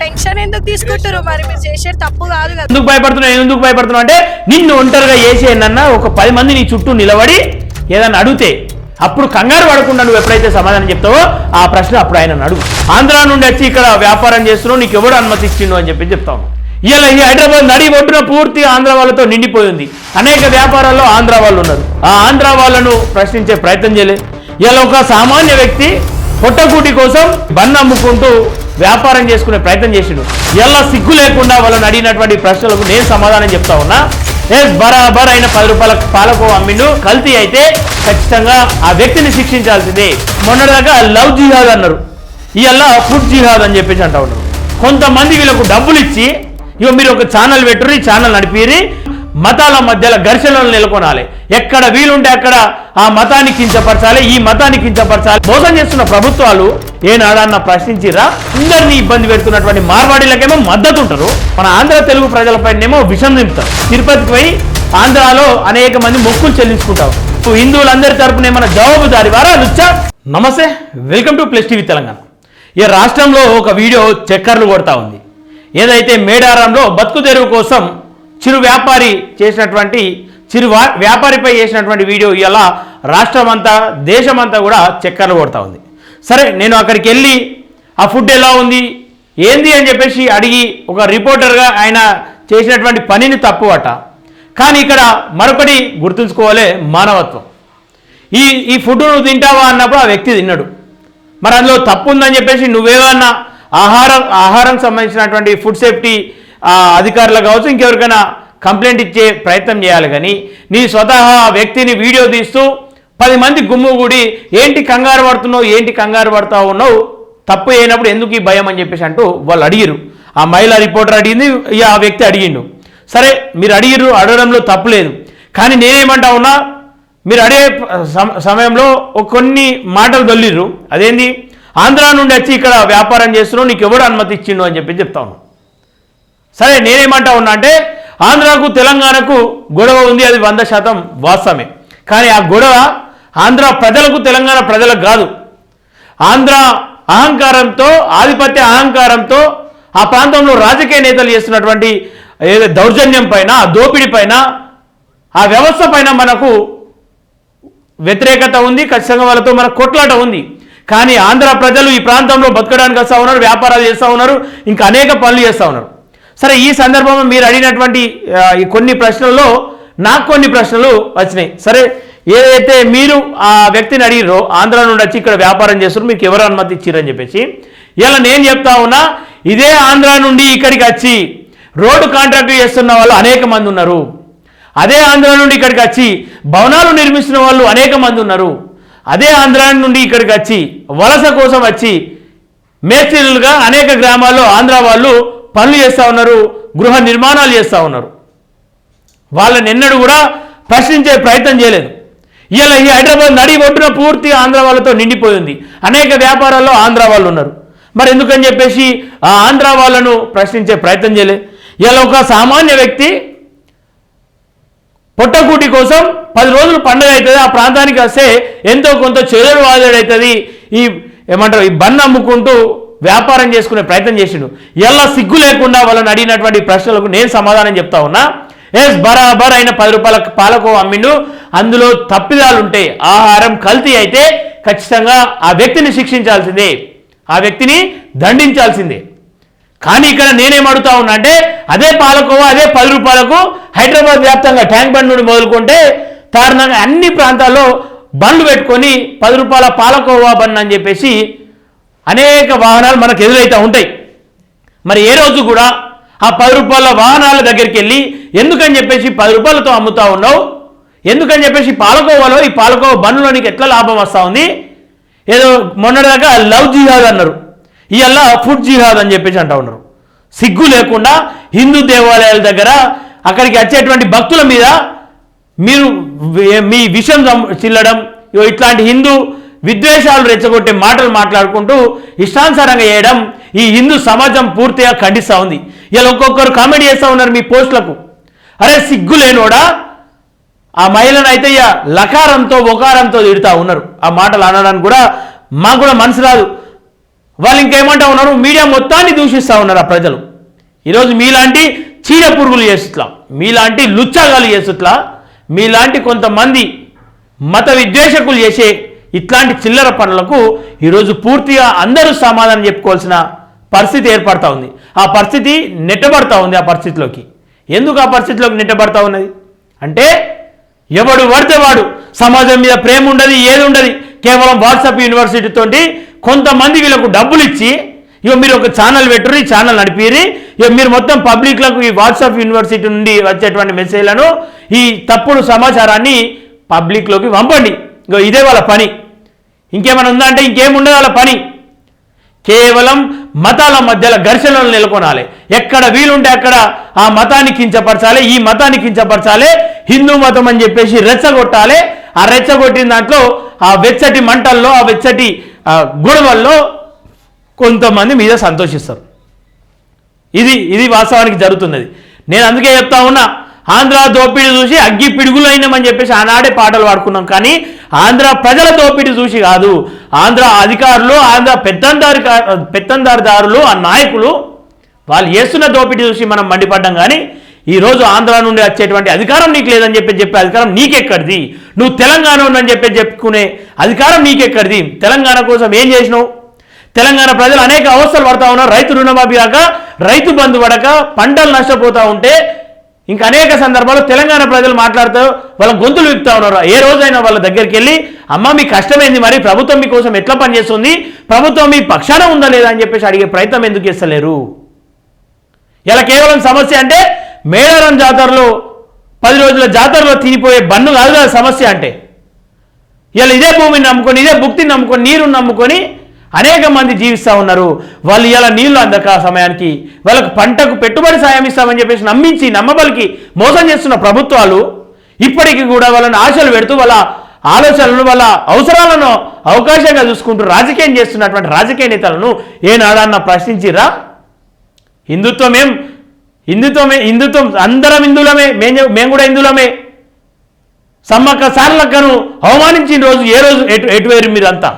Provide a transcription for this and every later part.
Tension ఎందుకు తీసుకుంటారు? మరి మీరు చేసేది తప్పు కాదు కదా. ఎందుకు భయపడుతున్నావు అంటే నిన్ను ఒంటరిగా చేసేయనన్నా ఒక 10 మంది నీ చుట్టూ నిలబడి ఏదన్నా అడిగితే అప్పుడు కంగారు పడకుండా నువ్వు ఎప్పుడైతే సమాధానం చెప్తావో ఆ ప్రశ్న అప్పుడు ఆయన అడుగు. ఆంధ్ర నుండి వచ్చి ఇక్కడ వ్యాపారం చేస్తున్నావు, నీకు ఎవడు అనుమతి ఇచ్చిండు అని చెప్పి చెప్తాను. ఇలా ఈ హైదరాబాద్ నడి ఒడ్డున పూర్తి ఆంధ్ర వాళ్ళతో నిండిపోయింది. అనేక వ్యాపారాల్లో ఆంధ్ర వాళ్ళు ఉన్నారు. ఆ ఆంధ్ర వాళ్ళను ప్రశ్నించే ప్రయత్నం చేయలేదు. ఇలా ఒక సామాన్య వ్యక్తి పొట్టకూటి కోసం బన్ను అమ్ముకుంటూ వ్యాపారం చేసుకునే ప్రయత్నం చేసిండు. ఎలా సిగ్గు లేకుండా వాళ్ళని అడిగినటువంటి ప్రశ్నలకు నేను సమాధానం చెప్తా ఉన్నా. బరాబర్ అయిన 10 రూపాయల పాలకు అమ్మిండు, కల్తీ అయితే ఖచ్చితంగా ఆ వ్యక్తిని శిక్షించాల్సిందే. మొన్నటిదాకా లవ్ జిహాద్ అన్నారు, ఇవాళ ఫుడ్ జిహాద్ అని చెప్పేసి అంటా ఉన్నారు. కొంతమంది వీళ్ళకు డబ్బులు ఇచ్చి ఇక మీరు ఒక ఛానల్ పెట్టుర్రి, ఛానల్ నడిపిరి, మతాల మధ్యలో ఘర్షణలు నెలకొనాలి, ఎక్కడ వీలుంటే అక్కడ ఆ మతాన్ని కించపరచాలి, ఈ మతాన్ని కించపరచాలి. మోసం చేస్తున్న ప్రభుత్వాలు ఏనాడన్న ప్రశ్నించిరా? అందరినీ ఇబ్బంది పెడుతున్నటువంటి మార్వాడీలకేమో మద్దతు ఉంటారు, మన ఆంధ్ర తెలుగు ప్రజలపైనేమో విషం నింపుతారు. తిరుపతికి పోయి ఆంధ్రాలో అనేక మంది మొక్కులు చెల్లించుకుంటారు. హిందువులందరి తరపున ఏమైనా జవాబుదారి వారా లుచ్చా? నమస్తే, welcome to plus TV Telangana. ఈ రాష్ట్రంలో ఒక వీడియో చక్కర్లు కొడతా ఉంది. ఏదైతే మేడారంలో బతుకు తెరువు కోసం చిరు వ్యాపారి చేసినటువంటి వ్యాపారిపై చేసినటువంటి వీడియో ఇలా రాష్ట్రమంతా దేశమంతా కూడా చక్కర్లు కొడతా ఉంది. సరే, నేను అక్కడికి వెళ్ళి ఆ ఫుడ్ ఎలా ఉంది ఏంది అని చెప్పేసి అడిగి ఒక రిపోర్టర్గా ఆయన చేసినటువంటి పనిని తప్పువట. కానీ ఇక్కడ మరొకటి గుర్తుంచుకోవాలి, మానవత్వం. ఈ ఫుడ్ నువ్వు తింటావా అన్నప్పుడు ఆ వ్యక్తి తిన్నాడు. మరి అందులో తప్పు ఉందని చెప్పేసి నువ్వేమన్నా ఆహారం సంబంధించినటువంటి ఫుడ్ సేఫ్టీ అధికారులు కావచ్చు, ఇంకెవరికైనా కంప్లైంట్ ఇచ్చే ప్రయత్నం చేయాలి. కానీ నీ స్వతహా వ్యక్తిని వీడియో తీస్తూ 10 మంది గుమ్ముగూడి ఏంటి కంగారు పడతా ఉన్నావు, తప్పు అయినప్పుడు ఎందుకు ఈ భయం అని చెప్పేసి అంటూ వాళ్ళు అడిగిరు. ఆ మహిళా రిపోర్టర్ అడిగింది, ఆ వ్యక్తి అడిగిండు. సరే, మీరు అడగడంలో తప్పు లేదు. కానీ నేనేమంటా ఉన్నా, మీరు అడిగే సమయంలో కొన్ని మాటలు దొల్లిర్రు. అదేంది, ఆంధ్ర నుండి వచ్చి ఇక్కడ వ్యాపారం చేస్తున్నావు, నీకు ఎవడు అనుమతి ఇచ్చిండు అని చెప్పి చెప్తా ఉన్నాను. సరే, నేనేమంటా ఉన్నా అంటే ఆంధ్రాకు తెలంగాణకు గొడవ ఉంది, అది 100% వాస్తవమే. కానీ ఆ గొడవ ఆంధ్ర ప్రజలకు తెలంగాణ ప్రజలకు కాదు. ఆంధ్ర అహంకారంతో, ఆధిపత్య అహంకారంతో ఆ ప్రాంతంలో రాజకీయ నేతలు చేస్తున్నటువంటి దౌర్జన్యం పైన, దోపిడీ పైన, ఆ వ్యవస్థ పైన మనకు వ్యతిరేకత ఉంది. ఖచ్చితంగా వాళ్ళతో మనకు కొట్లాట ఉంది. కానీ ఆంధ్ర ప్రజలు ఈ ప్రాంతంలో బతకడానికి వస్తూ ఉన్నారు, వ్యాపారాలు చేస్తూ ఉన్నారు, ఇంకా అనేక పనులు చేస్తూ ఉన్నారు. సరే, ఈ సందర్భంలో మీరు అడిగినటువంటి ఈ కొన్ని ప్రశ్నల్లో నాకు కొన్ని ప్రశ్నలు వచ్చినాయి. సరే, ఏదైతే మీరు ఆ వ్యక్తిని అడిగిరో ఆంధ్ర నుండి వచ్చి ఇక్కడ వ్యాపారం చేస్తున్నారు, మీకు ఎవరు అనుమతి ఇచ్చిరని చెప్పేసి, ఇలా నేను చెప్తా ఉన్నా, ఇదే ఆంధ్ర నుండి ఇక్కడికి వచ్చి రోడ్డు కాంట్రాక్ట్ చేస్తున్న వాళ్ళు అనేక మంది ఉన్నారు. అదే ఆంధ్ర నుండి ఇక్కడికి వచ్చి భవనాలు నిర్మిస్తున్న వాళ్ళు అనేక మంది ఉన్నారు. అదే ఆంధ్ర నుండి ఇక్కడికి వచ్చి వలస కోసం వచ్చి మేస్త్రీలుగా అనేక గ్రామాల్లో ఆంధ్ర వాళ్ళు పనులు చేస్తూ ఉన్నారు, గృహ నిర్మాణాలు చేస్తూ ఉన్నారు. వాళ్ళని ఎన్నడూ కూడా ప్రశ్నించే ప్రయత్నం చేయలేదు. ఇలా ఈ హైదరాబాద్ నడి ఒడ్డున పూర్తి ఆంధ్ర వాళ్ళతో నిండిపోయింది. అనేక వ్యాపారాల్లో ఆంధ్ర వాళ్ళు ఉన్నారు. మరి ఎందుకని చెప్పేసి ఆ ఆంధ్ర వాళ్ళను ప్రశ్నించే ప్రయత్నం చేయలేదు. ఇలా ఒక సామాన్య వ్యక్తి పొట్టకూటి కోసం 10 రోజులు పండుగ అవుతుంది, ఆ ప్రాంతానికి వస్తే ఎంతో కొంత చెరువు వాదడవుతుంది, ఈ బన్ను అమ్ముకుంటూ వ్యాపారం చేసుకునే ప్రయత్నం చేసిండు. ఎలా సిగ్గు లేకుండా వాళ్ళని అడిగినటువంటి ప్రశ్నలకు నేను సమాధానం చెప్తా ఉన్నా. బరాబర్ అయిన 10 రూపాయల పాలకు అమ్మిండు, అందులో తప్పిదాలు ఉంటే, ఆహారం కల్తీ అయితే ఖచ్చితంగా ఆ వ్యక్తిని శిక్షించాల్సిందే, ఆ వ్యక్తిని దండించాల్సిందే. కానీ ఇక్కడ నేనేం అడుగుతా ఉన్నా అంటే, అదే పాలకోవా అదే 10 రూపాయలకు హైదరాబాద్ వ్యాప్తంగా ట్యాంక్ బండ్ నుండి మొదలుకుంటే దారుణంగా అన్ని ప్రాంతాల్లో బండ్లు పెట్టుకొని 10 రూపాయల పాలకోవా బండ్ అని చెప్పేసి అనేక వాహనాలు మనకు ఎదురైతే ఉంటాయి. మరి ఏ రోజు కూడా ఆ 10 రూపాయల వాహనాల దగ్గరికి వెళ్ళి ఎందుకని చెప్పేసి 10 రూపాయలతో అమ్ముతా ఉన్నావు, ఎందుకని చెప్పేసి పాలకోవాలో ఈ పాలకోవా బండ్లో నీకు ఎట్లా లాభం వస్తూ ఉంది, ఏదో మొన్నటిదాకా లవ్ జిహాద్ అన్నారు, ఇవాళ ఫుడ్ జిహాద్ అని చెప్పేసి అంటూ ఉన్నారు. సిగ్గు లేకుండా హిందూ దేవాలయాల దగ్గర అక్కడికి వచ్చేటువంటి భక్తుల మీద మీరు మీ విషం చిల్లడం, ఇట్లాంటి హిందూ విద్వేషాలు రెచ్చగొట్టే మాటలు మాట్లాడుకుంటూ ఇష్టానుసారంగా చేయడం ఈ హిందూ సమాజం పూర్తిగా ఖండిస్తూ ఉంది. ఇలా ఒక్కొక్కరు కామెంట్ చేస్తూ ఉన్నారు మీ పోస్టులకు. అరే సిగ్గు లేనోడా, ఆ మహిళను అయితే ఇక లకారంతో ఒకారంతో తిడుతూ ఉన్నారు. ఆ మాటలు అనడానికి కూడా మాకు కూడా మనసు రాదు. వాళ్ళు ఇంకేమంటా ఉన్నారు, మీడియా మొత్తాన్ని దూషిస్తూ ఉన్నారు ఆ ప్రజలు. ఈరోజు మీలాంటి చీడ పురుగులు చేస్తుట్లా, మీలాంటి లుచ్చాగాలు చేస్తుట్లా, మీలాంటి కొంతమంది మత విద్వేషకులు చేసే ఇట్లాంటి చిల్లర పనులకు ఈరోజు పూర్తిగా అందరూ సమాధానం చెప్పుకోవాల్సిన పరిస్థితి ఏర్పడతా ఉంది. ఆ పరిస్థితి నెట్టబడతా ఉంది. ఆ పరిస్థితిలోకి ఎందుకు ఆ పరిస్థితిలోకి నెట్టబడతా ఉన్నది అంటే, ఎవడు పడితే వాడు సమాజం మీద ప్రేమ ఉండదు, ఏది ఉండదు. కేవలం వాట్సాప్ యూనివర్సిటీతో కొంతమంది వీళ్ళకు డబ్బులు ఇచ్చి, ఇక మీరు ఒక ఛానల్ పెట్టుర్రు, ఈ ఛానల్ నడిపిరి, ఇక మీరు మొత్తం పబ్లిక్లకు ఈ వాట్సాప్ యూనివర్సిటీ నుండి వచ్చేటువంటి మెసేజ్లను, ఈ తప్పుడు సమాచారాన్ని పబ్లిక్లోకి పంపండి. ఇక ఇదే వాళ్ళ పని. ఇంకేమైనా ఉందా అంటే ఇంకేముండదు వాళ్ళ పని. కేవలం మతాల మధ్యలో ఘర్షణలు నెలకొనాలి. ఎక్కడ వీలుంటే అక్కడ ఆ మతాన్ని కించపరచాలి, ఈ మతాన్ని కించపరచాలి, హిందూ మతం అని చెప్పేసి రెచ్చగొట్టాలి. ఆ రెచ్చగొట్టిన దాంట్లో ఆ వెచ్చటి మంటల్లో, ఆ వెచ్చటి గొడవల్లో కొంతమంది మీద సంతోషిస్తారు. ఇది వాస్తవానికి జరుగుతున్నది. నేను అందుకే చెప్తా ఉన్నా, ఆంధ్ర దోపిడీ చూసి అగ్గి పిడుగులు అయినామని చెప్పేసి ఆనాడే పాటలు పాడుకున్నాం. కానీ ఆంధ్ర ప్రజల దోపిడీ చూసి కాదు. ఆంధ్ర అధికారులు, ఆంధ్ర పెత్తందారుదారులు, ఆ నాయకులు వాళ్ళు చేస్తున్న దోపిడీ చూసి మనం మండిపడ్డాం. కానీ ఈరోజు ఆంధ్ర నుండి వచ్చేటువంటి అధికారం నీకు లేదని చెప్పే అధికారం నీకెక్కడిది? నువ్వు తెలంగాణ ఉందని చెప్పుకునే అధికారం నీకెక్కడిది? తెలంగాణ కోసం ఏం చేసినావు? తెలంగాణ ప్రజలు అనేక అవస్థలు పడతా ఉన్నారు. రైతు రుణమాఫీ కాక, రైతు బంధు పడక, పంటలు నష్టపోతూ ఉంటే, ఇంకా అనేక సందర్భాల్లో తెలంగాణ ప్రజలు మాట్లాడుతూ వాళ్ళ గొంతులు విప్పుతా ఉన్నారు. ఏ రోజైనా వాళ్ళ దగ్గరికి వెళ్ళి, అమ్మ మీ కష్టమైంది, మరి ప్రభుత్వం మీకోసం ఎట్లా పనిచేస్తుంది, ప్రభుత్వం మీ పక్షాన ఉందా లేదా అని చెప్పేసి అడిగే ప్రయత్నం ఎందుకు చేస్తలేరు? ఇలా కేవలం సమస్య అంటే మేడారం జాతరలో 10 రోజుల జాతరలో తినిపోయే బన్ను కాదు కదా సమస్య అంటే. ఇలా ఇదే భూమిని నమ్ముకొని, ఇదే భుక్తిని నమ్ముకొని, నీరుని నమ్ముకొని అనేక మంది జీవిస్తూ ఉన్నారు. వాళ్ళు ఇలా నీళ్లు అందక సమయానికి వాళ్ళకు పంటకు పెట్టుబడి సాయం ఇస్తామని చెప్పేసి నమ్మించి నమ్మబలికి మోసం చేస్తున్న ప్రభుత్వాలు ఇప్పటికీ కూడా వాళ్ళని ఆశలు పెడుతూ వాళ్ళ ఆలోచనలను, వాళ్ళ అవసరాలను అవకాశంగా చూసుకుంటూ రాజకీయం చేస్తున్నటువంటి రాజకీయ నేతలను ఏనాడన్నా ప్రశ్నించిరా? హిందుత్వం అందరం హిందువులమే, మేము కూడా హిందువులమే. సమ్మక్క సారలక్కను అవమానించిన రోజు ఏ రోజు ఎటు వేరు మీరంతా?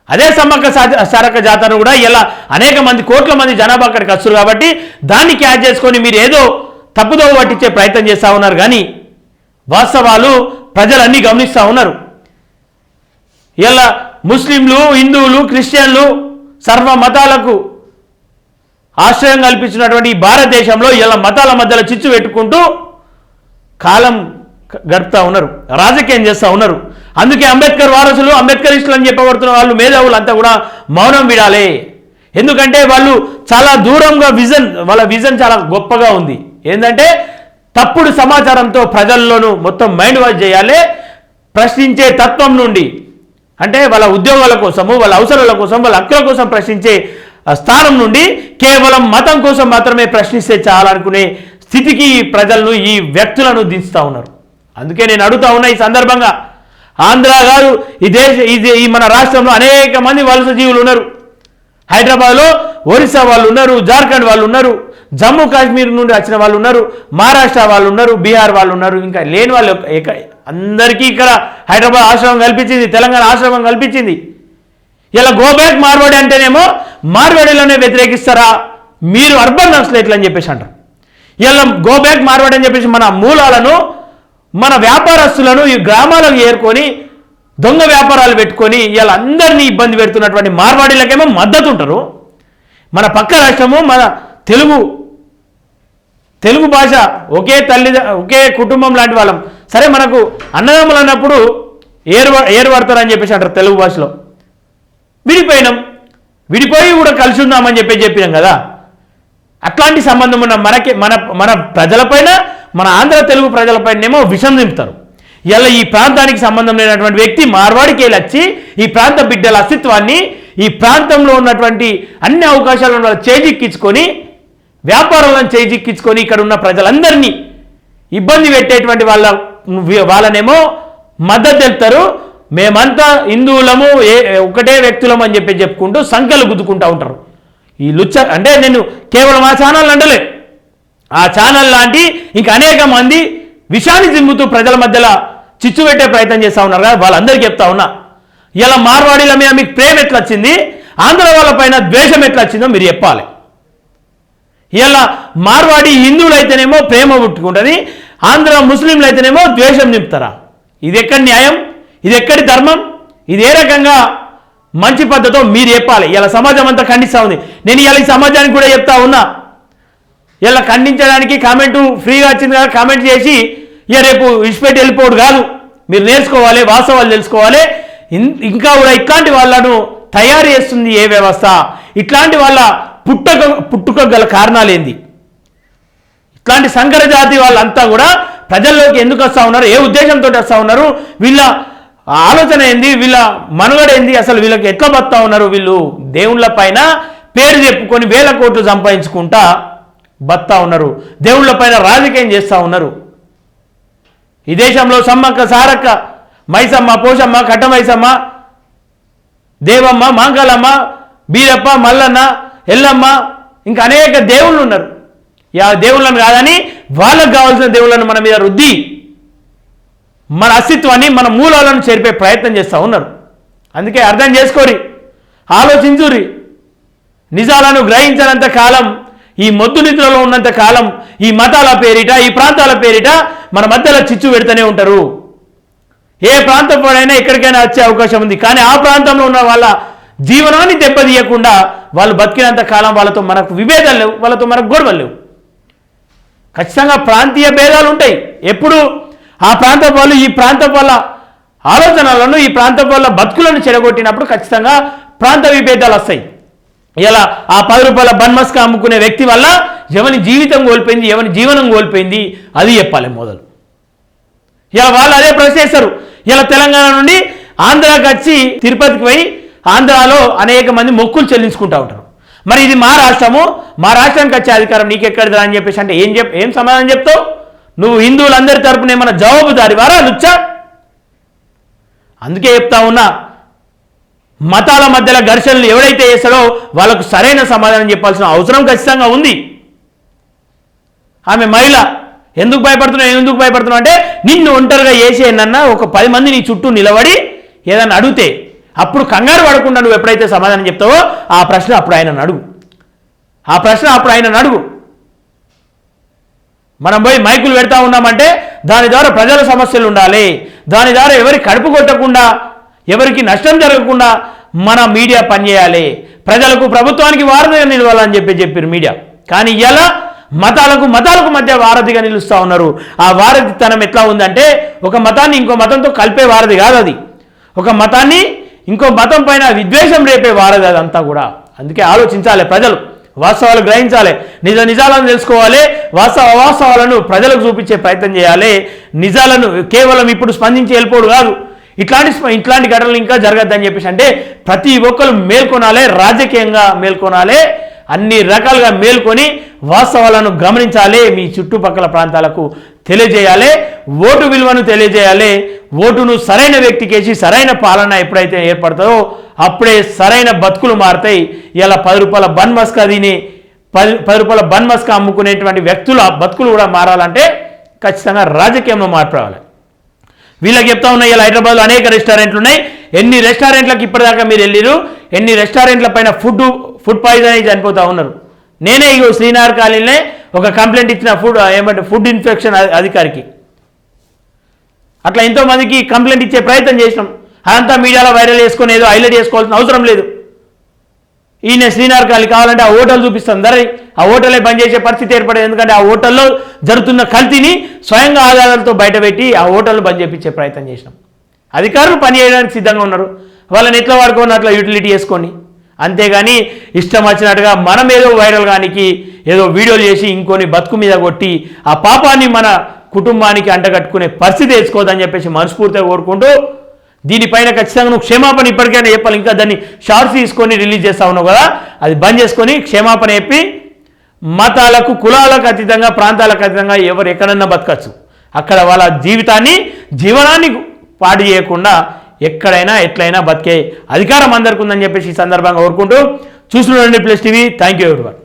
అదే సమ్మక్క సారక్క జాతరను కూడా ఇలా అనేక మంది, కోట్ల మంది జనాభా అక్కడికి వస్తారు కాబట్టి దాన్ని క్యాచ్ చేసుకొని మీరు ఏదో తప్పుదోవ పట్టించే ప్రయత్నం చేస్తూ ఉన్నారు. కానీ వాస్తవాలు ప్రజలన్నీ గమనిస్తూ ఉన్నారు. ఇలా ముస్లింలు, హిందువులు, క్రిస్టియన్లు సర్వ మతాలకు ఆశ్రయం కల్పించినటువంటి ఈ భారతదేశంలో ఇలా మతాల మధ్యలో చిచ్చు పెట్టుకుంటూ కాలం గడుపుతూ ఉన్నారు, రాజకీయం చేస్తూ ఉన్నారు. అందుకే అంబేద్కర్ వారసులు, అంబేద్కరిస్టులు అని చెప్పబడుతున్న వాళ్ళు, మేధావులు అంతా కూడా మౌనం విడాలి. ఎందుకంటే వాళ్ళు చాలా దూరంగా వాళ్ళ విజన్ చాలా గొప్పగా ఉంది. ఏంటంటే తప్పుడు సమాచారంతో ప్రజల్లోనూ మొత్తం మైండ్ వాష్ చేయాలి. ప్రశ్నించే తత్వం నుండి, అంటే వాళ్ళ ఉద్యోగాల కోసము, వాళ్ళ అవసరాల కోసం, వాళ్ళ హక్కుల కోసం ప్రశ్నించే స్థానం నుండి కేవలం మతం కోసం మాత్రమే ప్రశ్నిస్తే చాలనుకునే స్థితికి ప్రజలను, ఈ వ్యక్తులను దించుతా ఉన్నారు. అందుకే నేను అడుగుతా ఉన్నా ఈ సందర్భంగా, ఆంధ్ర కాదు ఈ మన రాష్ట్రంలో అనేక మంది వలస జీవులు ఉన్నారు. హైదరాబాద్లో ఒరిస్సా వాళ్ళు ఉన్నారు, జార్ఖండ్ వాళ్ళు ఉన్నారు, జమ్మూ కాశ్మీర్ నుండి వచ్చిన వాళ్ళు ఉన్నారు, మహారాష్ట్ర వాళ్ళు ఉన్నారు, బీహార్ వాళ్ళు ఉన్నారు. ఇంకా లేని వాళ్ళు అందరికీ ఇక్కడ హైదరాబాద్ ఆశ్రమం కల్పించింది, తెలంగాణ ఆశ్రమం కల్పించింది. ఇలా గో బ్యాక్ మార్వాడి అంటేనేమో మార్వాడిలోనే వ్యతిరేకిస్తారా మీరు, అర్బన్ నక్సలైట్లు అని చెప్పేసి అంటారు. ఇలా గో బ్యాక్ మార్వాడి అని చెప్పేసి మన మూలాలను, మన వ్యాపారస్తులను ఈ గ్రామాలకు ఏరుకొని దొంగ వ్యాపారాలు పెట్టుకొని ఇలా అందరినీ ఇబ్బంది పెడుతున్నటువంటి మార్వాడీలకేమో మద్దతు ఉంటారు. మన పక్క రాష్ట్రము, మన తెలుగు భాష ఒకే కుటుంబం లాంటి వాళ్ళం. సరే మనకు అన్నదమ్ములు అన్నప్పుడు ఏర్పడతారని చెప్పేసి అంటారు తెలుగు భాషలో. విడిపోయి కూడా కలిసి ఉందామని చెప్పినాం కదా. అట్లాంటి సంబంధం ఉన్న మన ప్రజలపైన, మన ఆంధ్ర తెలుగు ప్రజలపైనేమో విషం నింపుతారు. ఇలా ఈ ప్రాంతానికి సంబంధం లేనటువంటి వ్యక్తి మార్వాడికి వచ్చి ఈ ప్రాంత బిడ్డల అస్తిత్వాన్ని, ఈ ప్రాంతంలో ఉన్నటువంటి అన్ని అవకాశాలను చేజిక్కించుకొని, వ్యాపారాలను చేజిక్కించుకొని ఇక్కడ ఉన్న ప్రజలందరినీ ఇబ్బంది పెట్టేటువంటి వాళ్ళనేమో మద్దతు తెలుపుతారు. మేమంతా హిందువులము, ఒకటే వ్యక్తులం అని చెప్పుకుంటూ సంఖ్యలు గుద్దుకుంటూ ఉంటారు. ఈ లుచ్చ అంటే నేను కేవలం ఆ ఛానల్ అంటలే, ఆ ఛానల్ లాంటి ఇంకా అనేక మంది విషాన్ని జిమ్ముతూ ప్రజల మధ్యలో చిచ్చు పెట్టే ప్రయత్నం చేస్తూ ఉన్నారు కదా. వాళ్ళందరికీ చెప్తా ఉన్నా, ఇలా మార్వాడీల మీద మీకు ప్రేమ ఎట్లా వచ్చింది, ఆంధ్ర వాళ్ళపైన ద్వేషం ఎట్లా వచ్చిందో మీరు చెప్పాలి. ఇలా మార్వాడి హిందువులు అయితేనేమో ప్రేమ పుట్టుకుంటుంది, ఆంధ్ర ముస్లింలు అయితేనేమో ద్వేషం నింపుతారా? ఇది ఎక్కడి న్యాయం? ఇది ఎక్కడి ధర్మం? ఇది ఏ రకంగా మంచి పద్ధతో మీరు చెప్పాలి. ఇలా సమాజం అంతా ఖండిస్తూ ఉంది. నేను ఇలా ఈ సమాజానికి కూడా చెప్తా ఉన్నా, ఇలా ఖండించడానికి కామెంటు ఫ్రీగా వచ్చింది కదా, కామెంట్ చేసి ఇక రేపు ఇన్స్పెక్ట్ వెళ్ళిపోవడం కాదు. మీరు నేర్చుకోవాలి, వాస్తవాలు తెలుసుకోవాలి. ఇంకా కూడా ఇట్లాంటి వాళ్ళను తయారు చేస్తుంది ఏ వ్యవస్థ? ఇట్లాంటి వాళ్ళ పుట్టుక గల కారణాలు ఏంది? ఇట్లాంటి సంకర జాతి వాళ్ళంతా కూడా ప్రజల్లోకి ఎందుకు వస్తూ ఉన్నారు? ఏ ఉద్దేశంతో వస్తూ ఉన్నారు? వీళ్ళ ఆలోచన ఏంది? వీళ్ళ మనుగడ ఏంది? అసలు వీళ్ళకి ఎట్లా బతుకుతా ఉన్నారు? వీళ్ళు దేవుళ్ళ పైన పేరు చెప్పుకొని వేల కోట్లు సంపాదించుకుంటా బతుకుతా ఉన్నారు, దేవుళ్ళ పైన రాజకీయం చేస్తూ ఉన్నారు. ఈ దేశంలో సమ్మక్క, సారక్క, మైసమ్మ, పోషమ్మ, కట్టమైసమ్మ, దేవమ్మ, మాంకాలమ్మ, బీరప్ప, మల్లన్న, ఎల్లమ్మ, ఇంకా అనేక దేవుళ్ళు ఉన్నారు. ఆ దేవుళ్ళను కాదని వాళ్ళకు కావాల్సిన దేవుళ్ళను మన మీద రుద్ది మన అస్తిత్వాన్ని, మన మూలాలను చేర్పే ప్రయత్నం చేస్తూ ఉన్నారు. అందుకే అర్థం చేసుకోరి, ఆలోచించురి. నిజాలను గ్రహించినంత కాలం, ఈ మొద్దు నిద్రలో ఉన్నంత కాలం ఈ మతాల పేరిట, ఈ ప్రాంతాల పేరిట మన మధ్యలో చిచ్చు పెడుతూనే ఉంటారు. ఏ ప్రాంతం వాడైనా ఎక్కడికైనా వచ్చే అవకాశం ఉంది, కానీ ఆ ప్రాంతంలో ఉన్న వాళ్ళ జీవనాన్ని దెబ్బతీయకుండా వాళ్ళు బతికినంత కాలం వాళ్ళతో మనకు విభేదాలు లేవు, వాళ్ళతో మనకు గొడవలు లేవు. ఖచ్చితంగా ప్రాంతీయ భేదాలు ఉంటాయి. ఎప్పుడు ఆ ప్రాంతం వాళ్ళు ఈ ప్రాంతం వల్ల ఆలోచనలను, ఈ ప్రాంతం వల్ల బతుకులను చెడగొట్టినప్పుడు ఖచ్చితంగా ప్రాంత విభేదాలు వస్తాయి. ఇలా ఆ 10 రూపాయల బన్మస్క అమ్ముకునే వ్యక్తి వల్ల ఎవరి జీవితం కోల్పోయింది, ఎవరి జీవనం కోల్పోయింది, అది చెప్పాలి మొదలు. ఇలా వాళ్ళు అదే ప్రశ్నిస్తారు. ఇలా తెలంగాణ నుండి ఆంధ్రాకి వచ్చి తిరుపతికి పోయి ఆంధ్రాలో అనేక మంది మొక్కులు చెల్లించుకుంటూ ఉంటారు. మరి ఇది మా రాష్ట్రము, మా రాష్ట్రానికి వచ్చే అధికారం నీకెక్కడిదా అని చెప్పేసి అంటే ఏం సమాధానం చెప్తావు? నువ్వు హిందువులందరి తరపున ఏమన్నా జవాబుదారి వారా లుచ్చా? అందుకే చెప్తా ఉన్నా, మతాల మధ్యలో ఘర్షణలు ఎవరైతే చేస్తాడో వాళ్ళకు సరైన సమాధానం చెప్పాల్సిన అవసరం ఖచ్చితంగా ఉంది. ఆమె మహిళ ఎందుకు భయపడుతున్నావు అంటే నిన్ను ఒంటరిగా చేసేయనన్నా ఒక 10 మంది నీ చుట్టూ నిలబడి ఏదన్నా అడిగితే అప్పుడు కంగారు పడకుండా నువ్వు ఎప్పుడైతే సమాధానం చెప్తావో ఆ ప్రశ్న అప్పుడు ఆయన అడుగు. మనం పోయి మైకులు పెడతా ఉన్నామంటే దాని ద్వారా ప్రజల సమస్యలు ఉండాలి, దాని ద్వారా ఎవరి కడుపు కొట్టకుండా, ఎవరికి నష్టం జరగకుండా మన మీడియా పనిచేయాలి, ప్రజలకు, ప్రభుత్వానికి వారధిగా నిలవాలని చెప్పారు మీడియా. కానీ ఇలా మతాలకు మధ్య వారధిగా నిలుస్తూ ఉన్నారు. ఆ వారధితనం ఎట్లా ఉందంటే ఒక మతాన్ని ఇంకో మతంతో కలిపే వారధి కాదు అది, ఒక మతాన్ని ఇంకో మతం పైన విద్వేషం రేపే వారధి అదంతా కూడా. అందుకే ఆలోచించాలి, ప్రజలు వాస్తవాలు గ్రహించాలి, నిజాలను తెలుసుకోవాలి, అవాస్తవాలను ప్రజలకు చూపించే ప్రయత్నం చేయాలి. నిజాలను కేవలం ఇప్పుడు స్పందించి వెళ్ళిపోడు కాదు, ఇట్లాంటి ఘటనలు ఇంకా జరగద్దని చెప్పేసి అంటే ప్రతి ఒక్కరు మేల్కొనాలి, రాజకీయంగా మేల్కొనాలి, అన్ని రకాలుగా మేల్కొని వాస్తవాలను గమనించాలి, మీ చుట్టుపక్కల ప్రాంతాలకు తెలియజేయాలి, ఓటు విలువను తెలియజేయాలి. ఓటును సరైన వ్యక్తికేసి సరైన పాలన ఎప్పుడైతే ఏర్పడుతుందో అప్పుడే సరైన బతుకులు మారుతాయి. ఇలా 10 రూపాయల బన్మస్క తిని 10 రూపాయల బన్మస్క అమ్ముకునేటువంటి వ్యక్తుల బతుకులు కూడా మారాలంటే ఖచ్చితంగా రాజకీయంలో మార్పు రావాలి. వీళ్ళకి చెప్తా ఉన్నాయి, ఇలా హైదరాబాద్లో అనేక రెస్టారెంట్లు ఉన్నాయి. ఎన్ని రెస్టారెంట్లకు ఇప్పటిదాకా మీరు వెళ్ళిరు? ఎన్ని రెస్టారెంట్ల పైన ఫుడ్ పాయిజన్ అయి చనిపోతూ ఉన్నారు. నేనే ఇగో శ్రీనగర్ కాలనీలో ఒక కంప్లైంట్ ఇచ్చిన ఫుడ్ ఇన్ఫెక్షన్ అధికారికి. అట్లా ఎంతోమందికి కంప్లైంట్ ఇచ్చే ప్రయత్నం చేసినాం. అదంతా మీడియాలో వైరల్ చేసుకొని ఏదో హైలైట్ చేసుకోవాల్సిన అవసరం లేదు. ఈయన శ్రీనగర్ కాలనీ కావాలంటే ఆ హోటల్ చూపిస్తాం ధర, ఆ హోటలే బంద్ చేసే పరిస్థితి ఏర్పడేది. ఎందుకంటే ఆ హోటల్లో జరుగుతున్న కల్తీని స్వయంగా ఆధారాలతో బయటపెట్టి ఆ హోటల్ బంద్ చేయించే ప్రయత్నం చేసినాం. అధికారులు పని చేయడానికి సిద్ధంగా ఉన్నారు, వాళ్ళని ఎట్లా వాడుకోండి అట్లా యూటిలిటీ చేసుకోండి. అంతేగాని ఇష్టం వచ్చినట్టుగా మనం ఏదో వైరల్ కానికి ఏదో వీడియోలు చేసి ఇంకొని బతుకు మీద కొట్టి ఆ పాపాన్ని మన కుటుంబానికి అంటగట్టుకునే పరిస్థితి తెచ్చుకోవద్దని చెప్పేసి మనస్ఫూర్తిగా కోరుకుంటూ, దీనిపైన ఖచ్చితంగా నువ్వు క్షమాపణ ఇప్పటికైనా చెప్పాలి. ఇంకా దాన్ని షార్ట్స్ తీసుకొని రిలీజ్ చేస్తా ఉన్నావు కదా, అది బంద్ చేసుకొని క్షమాపణ చెప్పి మతాలకు, కులాలకు అతీతంగా, ప్రాంతాలకు అతీతంగా ఎవరు ఎక్కడన్నా బతకచ్చు. అక్కడ వాళ్ళ జీవనాన్ని పాడు చేయకుండా ఎక్కడైనా ఎట్లయినా బతికే అధికారం అందరికీ ఉందని చెప్పేసి ఈ సందర్భంగా కోరుకుంటూ చూస్తున్నారండి plus TV. Thank you everyone.